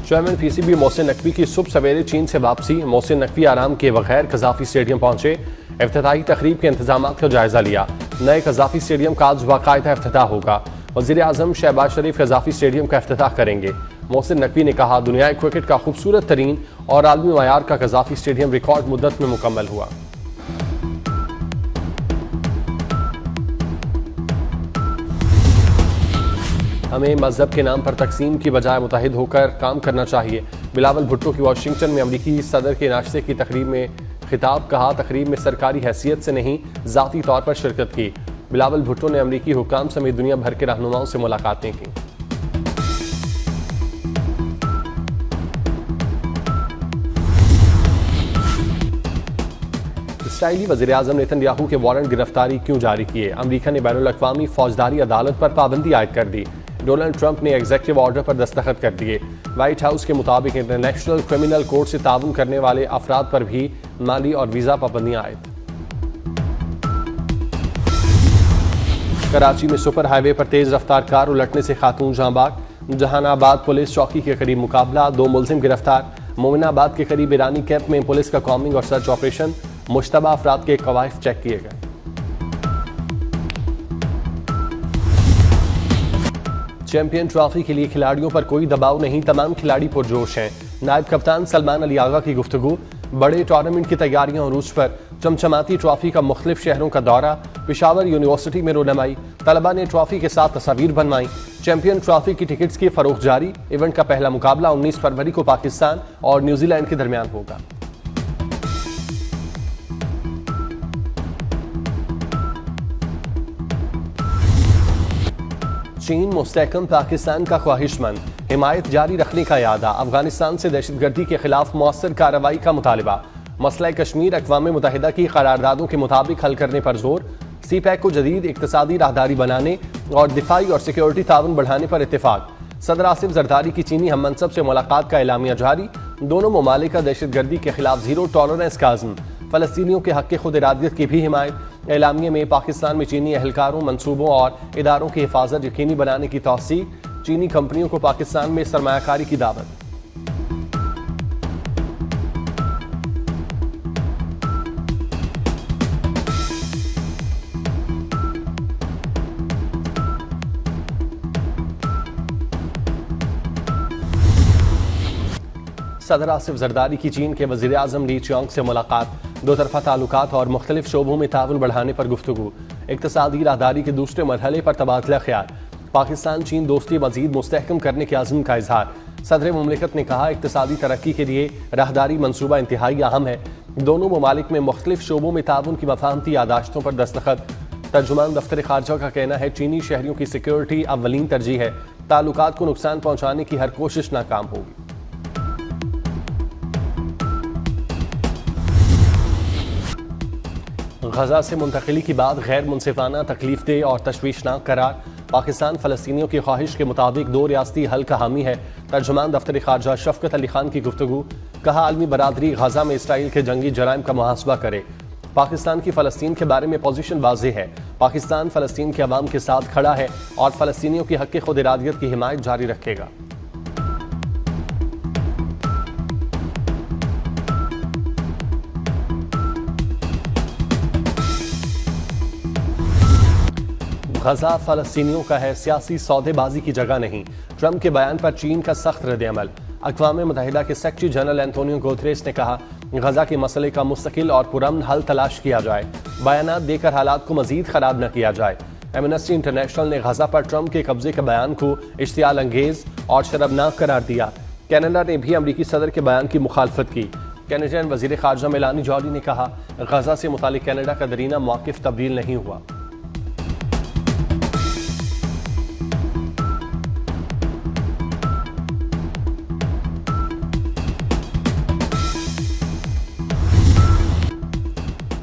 Chairman PCB Mohsin Naqvi की सुबह सवेरे चीन से वापसी। मोहसिन नकवी आराम के बगैर कज़ाफ़ी स्टेडियम पहुंचे। इफ्तिताही तकरीब के इंतजाम का जायजा लिया। नए कज़ाफ़ी स्टेडियम का आज बाकायदा इफ्तिताह होगा। वज़ीर आज़म शहबाज शरीफ कज़ाफ़ी स्टेडियम का इफ्तिताह करेंगे। मोहसिन नकवी ने कहा, दुनिया क्रिकेट का खूबसूरत तरीन और आलमी मयार का कज़ाफ़ी स्टेडियम रिकॉर्ड मुद्दत में मुकम्मल हुआ। हमें मजहब के नाम पर तकसीम की बजाय मुतहिद होकर काम करना चाहिए। बिलावल भुट्टो की वाशिंगटन में अमरीकी सदर के नाश्ते की तकरीब में खिताब। कहा, तकरीब में सरकारी हैसियत से नहीं ज़ाती तौर पर शिरकत की। बिलावल भुट्टो ने अमरीकी हुक्काम समेत दुनिया भर के रहनुमाओं से मुलाकातें की। इसराइली वज़ीर आज़म नेतन्याहू के वारंट गिरफ्तारी क्यों जारी किए? अमरीका ने बैनुल अक़वामी फौजदारी अदालत पर पाबंदी आयद कर दी। डोनाल्ड ट्रंप ने एग्जीक्यूटिव ऑर्डर पर दस्तखत कर दिए। व्हाइट हाउस के मुताबिक इंटरनेशनल क्रिमिनल कोर्ट से ताउन करने वाले अफराद पर भी माली और वीज़ा पाबंदियां आयद। कराची में सुपर हाईवे पर तेज रफ्तार कार उलटने से खातून जाँ बाग। जहानाबाद पुलिस चौकी के करीब मुकाबला, 2 मुलजिम गिरफ्तार। मोमिनाबाद के करीब ईरानी कैंप में पुलिस का कॉम्बिंग और सर्च ऑपरेशन। मुश्तबा अफराद के कवायद चेक किए गए। चैंपियन ट्रॉफी के लिए खिलाड़ियों पर कोई दबाव नहीं, तमाम खिलाड़ी पुरजोश हैं। नायब कप्तान सलमान अली आगा की गुफ्तगू। बड़े टूर्नामेंट की तैयारियां अरूज पर। चमचमाती ट्रॉफी का मुख्तलिफ शहरों का दौरा। पेशावर यूनिवर्सिटी में रोनमाई। तलबा ने ट्रॉफी के साथ तस्वीर बनवाई। चैंपियन ट्रॉफी की टिकट्स की फरोख्त जारी। इवेंट का पहला मुकाबला 19 फरवरी को पाकिस्तान और न्यूजीलैंड के दरमियान होगा। चीन मुस्तहकम पाकिस्तान का ख्वाहिशमंद, हिमायत जारी रखने का यादा। अफगानिस्तान से दहशतगर्दी के खिलाफ मौसर कार्रवाई का मुतालबा। मसला कश्मीर अक़वाम मुत्तहिदा की करारदादों के मुताबिक हल करने पर जोर। सी पैक को जदीद इक़्तिसादी राहदारी बनाने और दिफाई और सिक्योरिटी ताउन बढ़ाने पर इत्तेफाक। सदर आसिफ जरदारी की चीनी हम मनसब से मुलाकात का एलामिया जारी। दोनों ममालिक का दहशतगर्दी के खिलाफ जीरो टॉलरेंस का अज़्म। फ़लस्तीनियों के हक़ खुद इरादियत की भी हिमायत। एलामिया में पाकिस्तान में चीनी एहलकारों, मनसूबों और इदारों की हिफाजत यकीनी बनाने की तौसीक। चीनी कंपनियों को पाकिस्तान में सरमायाकारी की दावत। सदर आसिफ जरदारी की चीन के वज़ीर आज़म ली चियांग से मुलाकात। दो तरफा ताल्लुकात और मुख्तलिफ शोबों में ताउन बढ़ाने पर गुफ्तगू। इक़्तिसादी राहदारी के दूसरे मरहले पर तबादला ख्याल। पाकिस्तान चीन दोस्ती मज़ीद मुस्तहकम करने के अज़्म का इजहार। सदर मुमलिकत ने कहा, इक़्तिसादी तरक्की के लिए राहदारी मनसूबा इंतहाई अहम है। दोनों ममालिक में मुख्तलिफ शोबों में ताउन की मफाहमती यादाश्तों पर दस्तखत। तर्जुमान दफ्तर खारजा का कहना है, चीनी शहरियों की सिक्योरिटी अव्वलीन तरजीह है। ताल्लुकात को नुकसान पहुंचाने की हर कोशिश नाकाम होगी। गजा से मुंतकिली की बात गैर मुनसिफाना, तकलीफदेह और तशवीशनाक करार। पाकिस्तान फ़लस्तीनियों की ख्वाहिश के मुताबिक 2 रियासती हल का हामी है। तर्जुमान दफ्तर खारजा शफकत अली खान की गुफ्तगू। कहा, आलमी बरादरी गजा में इसराइल के जंगी जराइम का मुहासबा करे। पाकिस्तान की फ़लस्तीन के बारे में पोजीशन वाज़ेह है। पाकिस्तान फ़लस्तीन के अवाम के साथ खड़ा है और फ़लस्तीनियों की हक़ खुद इरादियत की हिमायत जारी रखेगा। गजा फ़लस्तीनियों का है, सियासी सौदेबाजी की जगह नहीं। ट्रंप के बयान पर चीन का सख्त रद्द-ए-अमल। अक़वाम मुत्तहिदा के सेक्रेटरी जनरल एंटोनियो गुतेरेस ने कहा, गजा के मसले का मुस्तकिल और पुरअमन हल तलाश किया जाए। बयानात देकर हालात को मजीद खराब न किया जाए। एमनेस्टी इंटरनेशनल ने गजा पर ट्रंप के कब्जे के बयान को इश्तियाल अंगेज और शर्मनाक करार दिया। कनाडा ने भी अमरीकी सदर के बयान की मुखालफत की। कैनेडियन वज़ीर ख़ारजा मेलानी जॉली ने कहा, गजा से मुतालिक कनाडा का दरीना मौक़िफ़ तब्दील नहीं हुआ।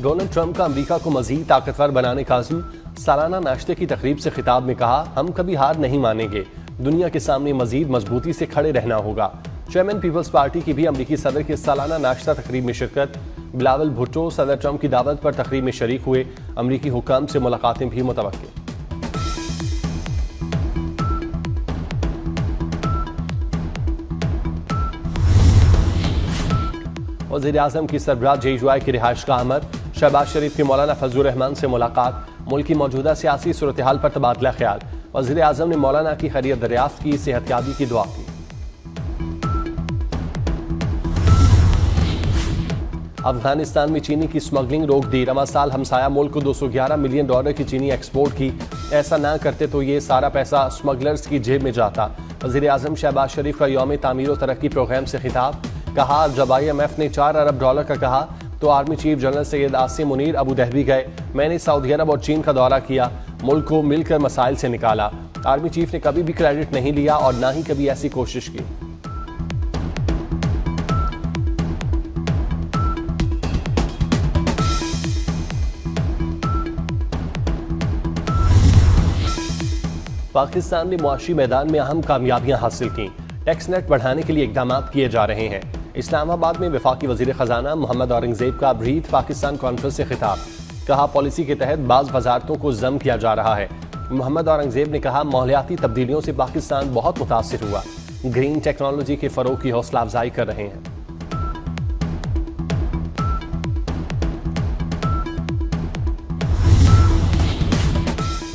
डोनाल्ड ट्रंप का अमेरिका को मजीद ताकतवर बनाने का अज़्म। सालाना नाश्ते की तकरीब से खिताब में कहा, हम कभी हार नहीं मानेंगे। दुनिया के सामने मजीद मजबूती से खड़े रहना होगा। चेयरमैन पीपल्स पार्टी की भी अमरीकी सदर के सालाना नाश्ता तकरीब में शिरकत। बिलावल भुट्टो सदर ट्रंप की दावत पर तकरीब में शरीक हुए। अमरीकी हुक्काम से मुलाकातें भी मुतवक्किल। वज़ीर-ए-आज़म की सरबराह JUI की रिहाइश का अमर, शहबाज शरीफ की मौलाना फजलुर रहमान से मुलाकात, मुल्क की मौजूदा सियासी सूरत हाल पर तबादला ख्याल। वज़ीर-ए-आज़म ने मौलाना की खैरियत दरियाफ्त की, सेहतयाबी की दुआ की। अफगानिस्तान में चीनी की स्मगलिंग रोक दी, रवा साल हमसाया मुल्क को $211 मिलियन की चीनी एक्सपोर्ट की। ऐसा ना करते तो ये सारा पैसा स्मगलर्स की जेब में जाता। वज़ीर-ए-आज़म शहबाज शरीफ का यौम तामीर व तरक्की प्रोग्राम से खिताब, कहा जब IMF ने $4 अरब का कहा तो army chief general Syed Asim Munir Abu Dhabi गए। मैंने सऊदी अरब और चीन का दौरा किया, मुल्क को मिलकर मसाइल से निकाला। आर्मी चीफ ने कभी भी क्रेडिट नहीं लिया और ना ही कभी ऐसी कोशिश की। पाकिस्तान ने मुआशी मैदान में अहम कामयाबियां हासिल की। टैक्स नेट बढ़ाने के लिए इकदाम किए जा रहे हैं। इस्लामाबाद में वफाकी वजीर खजाना मोहम्मद औरंगजेब का ब्रीथ पाकिस्तान कॉन्फ्रेंस से खिताब, कहा पॉलिसी के तहत बाज वजारतों को जम किया जा रहा है। मोहम्मद औरंगजेब ने कहा माहौलियाती तब्दीलियों से पाकिस्तान बहुत मुतासिर हुआ, ग्रीन टेक्नोलॉजी के फरोग की हौसला अफजाई कर रहे हैं।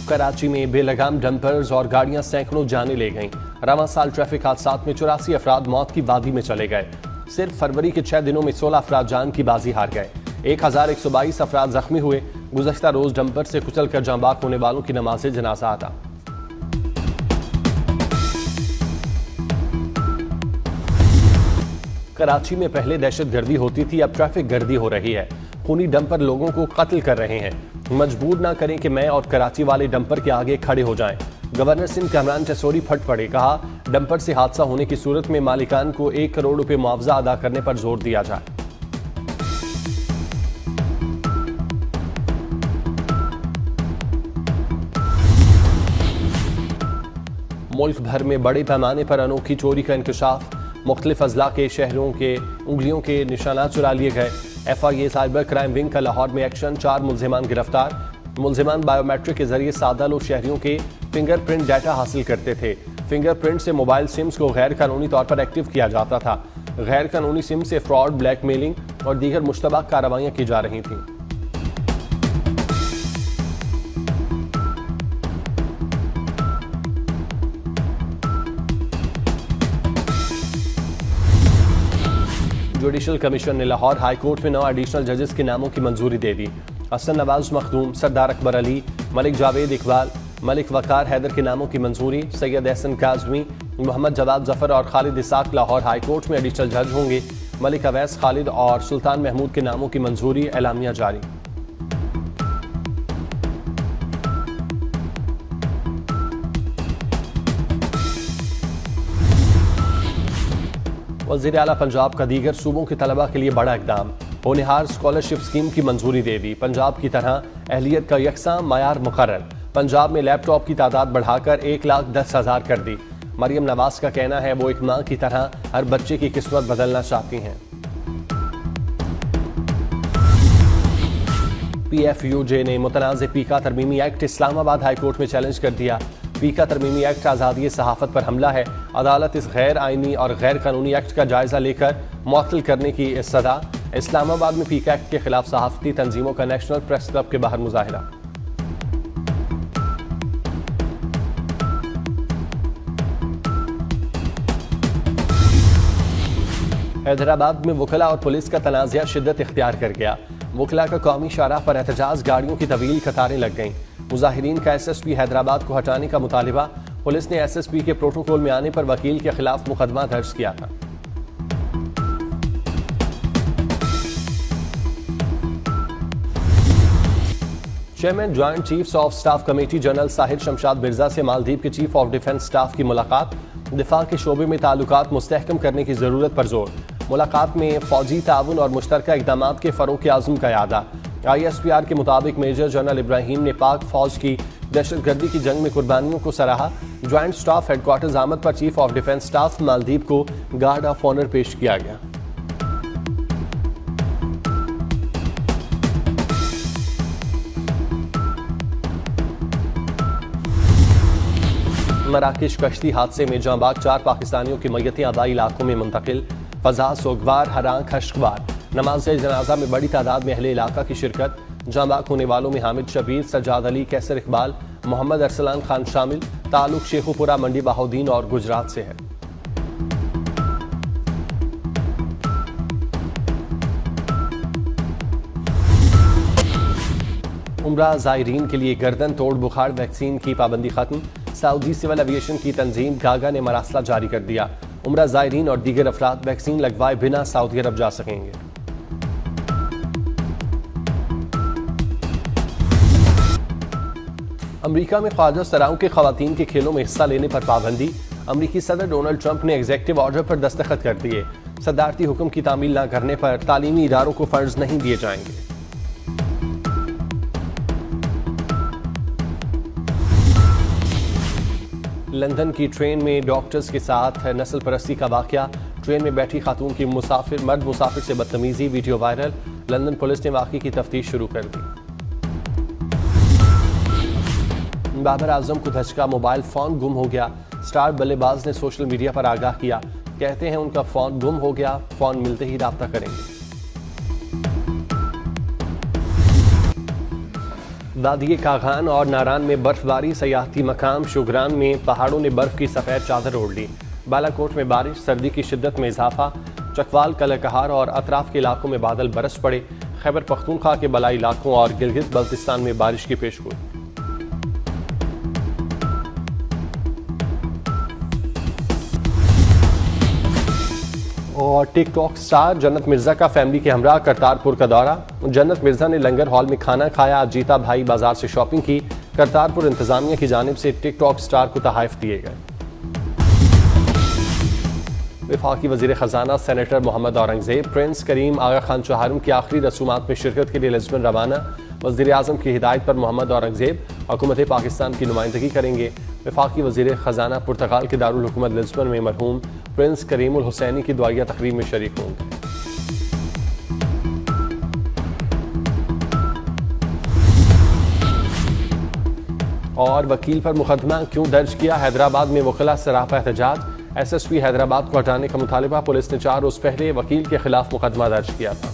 कराची में बेलगाम डंपर्स और गाड़ियां सैकड़ों जाने ले गईं। रवां साल ट्रैफिक हादसात में 84 अफराद मौत की वादी में चले गए। सिर्फ फरवरी के 6 दिनों में 16 अफराद जान की बाजी हार गए। 1122 अफराद जख्मी हुए। गुज़श्ता रोज डंपर से कुचल कर जांबाक होने वालों की नमाज जनाजा अदा। कराची में पहले दहशत गर्दी होती थी, अब ट्रैफिक गर्दी हो रही है। खूनी डंपर लोगों को कत्ल कर रहे हैं। मजबूर ना करें कि मैं और कराची वाले डंपर के आगे खड़े हो जाएं। गवर्नर सिंध कामरान चसोरी फट पड़े, कहा डंपर से हादसा होने की सूरत में मालिकान को 1 करोड़ रुपए मुआवजा अदा करने पर जोर दिया जाए। मुल्क भर में बड़े पैमाने पर अनोखी चोरी का इंकशाफ, मुख्तलिफ अजला के शहरों के उंगलियों के निशानात चुरा लिए गए। FIA साइबर क्राइम विंग का लाहौर में एक्शन, 4 मुल्जिमान गिरफ्तार। मुल्जिमान बायोमेट्रिक के जरिए सादा लोग शहरियों के फिंगरप्रिंट डाटा हासिल करते थे। फिंगरप्रिंट से मोबाइल सिम्स को गैर कानूनी तौर पर एक्टिव किया जाता था। गैर कानूनी सिम से फ्रॉड, ब्लैकमेलिंग और दीगर मुश्तबा कार्रवाइयां की जा रही थीं। जुडिशल कमीशन ने लाहौर हाई कोर्ट में 9 एडिशनल जजेस के नामों की मंजूरी दे दी। हसन नवाज मखदूम, सरदार अकबर अली, मलिक जावेद इकबाल, मलिक वकार हैदर के नामों की मंजूरी। सैयद एहसन काज़मी, मोहम्मद जवाद जफर और खालिद इसाक लाहौर हाई कोर्ट में एडिशनल जज होंगे। मलिक अवैस खालिद और सुल्तान महमूद के नामों की मंजूरी। एलामिया जारी। वज़ीर आला पंजाब का दीगर सूबों के तलबा के लिए बड़ा इकदाम, होनहार स्कॉलरशिप स्कीम की मंजूरी दे दी। पंजाब की तरह अहलियत का यकसा मायार मुकर्रर। पंजाब में लैपटॉप की तादाद बढ़ाकर 1,10,000 कर दी। मरियम नवाज का कहना है वो एक माँ की तरह हर बच्चे की किस्मत बदलना चाहती हैं। PFUJ ने मुतनाज़ पीका तरमीमी एक्ट इस्लामाबाद हाई कोर्ट में चैलेंज कर दिया। पीका तरमीमी एक्ट आज़ादी सहाफ़त पर हमला है। अदालत इस गैर आइनी और गैर कानूनी एक्ट का जायजा लेकर मुअत्तल करने की सदा। इस्लामाबाद में पीका एक्ट के खिलाफ सहाफ़ती तंजीमों का नेशनल प्रेस क्लब के बाहर मुजाहिरा। हैदराबाद में वकला और पुलिस का तनाज़ा शिद्दत इख्तियार कर गया। वकला का कौमी शाहराह पर एहतजाज, गाड़ियों की तवील कतारें लग गईं। मुजाहिरीन का SSP हैदराबाद को हटाने का मुतालिबा। पुलिस ने SSP के प्रोटोकॉल में आने पर वकील के खिलाफ मुकदमा दर्ज किया था। Chairman joint chiefs of staff committee general Sahir Shamshad Mirza से मालदीव के चीफ ऑफ डिफेंस स्टाफ की मुलाकात। दिफा के शोबे में ताल्लुकात मुस्तहकम करने की जरूरत पर जोर। मुलाकात में फौजी ताउन और मुश्तरका इक़दाम के फरोग के आज़म का यादा। ISPR के मुताबिक मेजर जनरल इब्राहिम ने पाक फौज की दहशतगर्दी की जंग में कुर्बानियों को सराहा। ज्वाइंट स्टाफ हेडक्वार्टर्स आमद पर chief of defence staff Maldives को गार्ड ऑफ ऑनर पेश किया गया। मराकश कश्ती हादसे में जांबाग 4 पाकिस्तानियों की मैयतें आबाई इलाकों में मुंतकिल। फजा, सोगवार, हरां, खश्कवार। नमाज जनाजा में बड़ी तादाद में अहले इलाका की शिरकत। जाँ बाग होने वालों में हामिद शबीर, सज्जाद अली, कैसर इकबाल, मोहम्मद अरसलान खान शामिल। ताल्लुक शेखुपुरा, मंडी बहाउद्दीन और गुजरात से है। उम्रा ज़ायरीन के लिए गर्दन तोड़ बुखार वैक्सीन की पाबंदी खत्म। सऊदी सिविल एविएशन की तंजीम गागा ने मरासला जारी कर दिया। उम्रा ज़ायरीन और दीगर अफराद वैक्सीन लगवाए बिना सऊदी अरब जा सकेंगे। अमरीका में ख्वाजा सराओं के खवातीन के खेलों में हिस्सा लेने पर पाबंदी। अमरीकी सदर डोनाल्ड ट्रंप ने एग्जेक्टिव ऑर्डर पर दस्तखत कर दिए। सदारती हुक्म की तामील न करने पर तालीमी इदारों को फंड्स नहीं दिए जाएंगे। लंदन की ट्रेन में डॉक्टर्स के साथ नस्ल परस्ती का वाकया। ट्रेन में बैठी खातून की मर्द मुसाफिर से बदतमीजी, वीडियो वायरल। लंदन पुलिस ने वाकये की तफ्तीश शुरू कर दी। बाबर आजम को धचका, मोबाइल फोन गुम हो गया। स्टार बल्लेबाज ने सोशल मीडिया पर आगाह किया। कहते हैं उनका फोन गुम हो गया, फोन मिलते ही राब्ता करेंगे। वादी कागान और नारान में बर्फबारी, सयाहती मकाम शुगरान में पहाड़ों ने बर्फ की सफेद चादर ओढ़ ली। बालाकोट में बारिश, सर्दी की शिद्दत में इजाफा। चकवाल, कलकहार और अतराफ के इलाकों में बादल बरस पड़े। खैबर पख्तूनख्वा के बलाई इलाकों और गिलगित बल्तिस्तान में बारिश की पेशगोई। और टिकटॉक स्टार जन्नत मिर्जा का फैमिली के हमरा करतारपुर का दौरा। जन्नत मिर्जा ने लंगर हॉल में खाना खाया, जीता भाई बाजार से शॉपिंग की। करतारपुर इंतजामिया की जानिब से टिकटॉक स्टार को तोहफे दिए गए। वफाकी वजीर खजाना सेनेटर मोहम्मद औरंगजेब प्रिंस करीम आगा खान चौहारुम की आखिरी रसूमात में शिरकत के लिए लिस्बन रवाना। वजीर आजम की हिदायत पर मोहम्मद औरंगजेब हुकूमत पाकिस्तान की नुमाइंदगी करेंगे। वफाकी वजीर खजाना पुर्तगाल के दारुल हुकूमत लिस्बन में मरहूम प्रिंस करीमुल हुसैनी की दुआया तकरीब में शरीक होंगे। और वकील पर मुकदमा क्यों दर्ज किया, हैदराबाद में वकीला सरापा एहतजाज। SSP हैदराबाद को हटाने का मुतालिबा। पुलिस ने 4 रोज पहले वकील के खिलाफ मुकदमा दर्ज किया था।